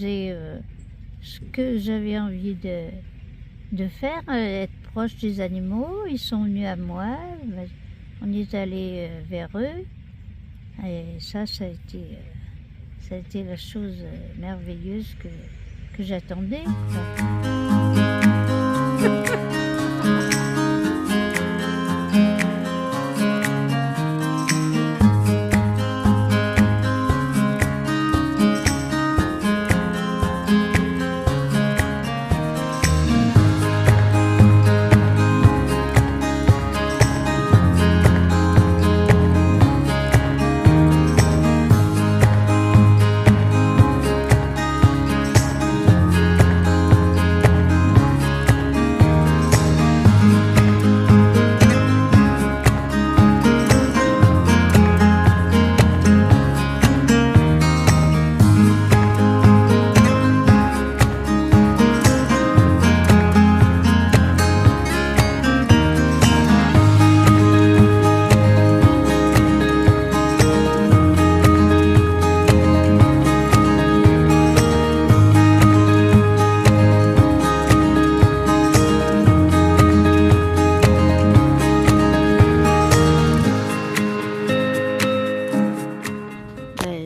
faisais ce que j'avais envie de faire, être proche des animaux. Ils sont venus à moi, on est allé vers eux. Et ça a été la chose merveilleuse que j'attendais, quoi.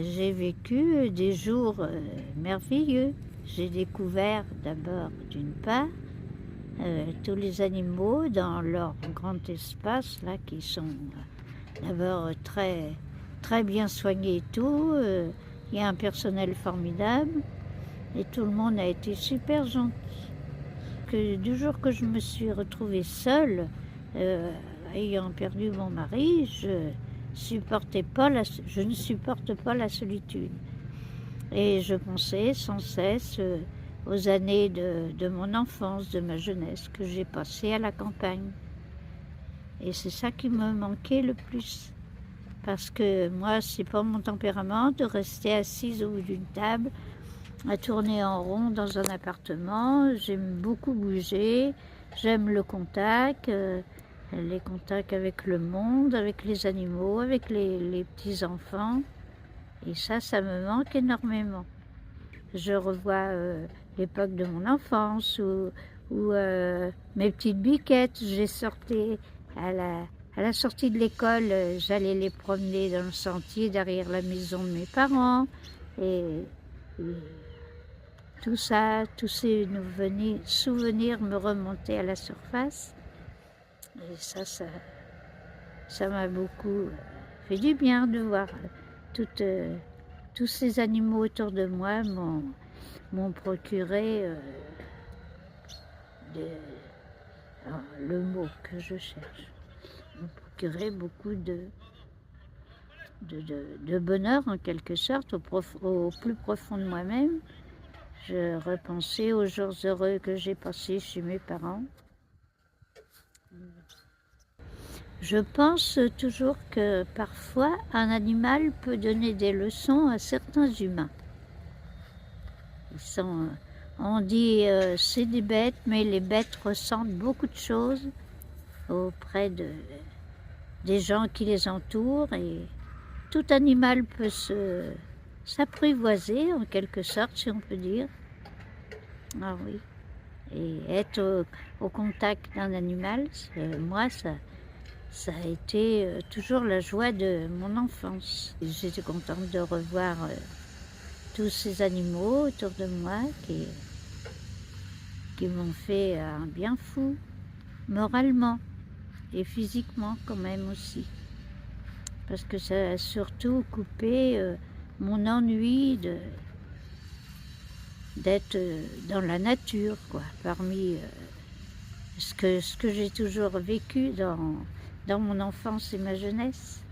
J'ai vécu des jours merveilleux. J'ai découvert d'abord, d'une part, tous les animaux dans leur grand espace, là, qui sont d'abord très, très bien soignés et tout. Il y a un personnel formidable et tout le monde a été super gentil. Du jour que je me suis retrouvée seule, ayant perdu mon mari, je ne supporte pas la solitude. Et je pensais sans cesse aux années de mon enfance, de ma jeunesse, que j'ai passées à la campagne. Et c'est ça qui me manquait le plus. Parce que moi, c'est pas mon tempérament de rester assise au bout d'une table, à tourner en rond dans un appartement. J'aime beaucoup bouger, j'aime le contact, les contacts avec le monde, avec les animaux, avec les petits-enfants. Et ça me manque énormément. Je revois l'époque de mon enfance où mes petites biquettes, j'ai sorti à la sortie de l'école, j'allais les promener dans le sentier derrière la maison de mes parents. Et tout ça, tous ces souvenirs me remontaient à la surface. Et ça m'a beaucoup fait du bien de voir tous ces animaux autour de moi m'ont procuré le mot que je cherche, m'ont procuré beaucoup de bonheur en quelque sorte au plus profond de moi-même. Je repensais aux jours heureux que j'ai passés chez mes parents. Je pense toujours que parfois un animal peut donner des leçons à certains humains. On dit c'est des bêtes, mais les bêtes ressentent beaucoup de choses auprès des gens qui les entourent, et tout animal peut s'apprivoiser en quelque sorte, si on peut dire. Ah oui. Et être au contact d'un animal, moi, ça a été toujours la joie de mon enfance. J'étais contente de revoir tous ces animaux autour de moi qui m'ont fait un bien fou, moralement et physiquement quand même aussi. Parce que ça a surtout coupé mon ennui d'être dans la nature, quoi, parmi ce que j'ai toujours vécu dans mon enfance et ma jeunesse.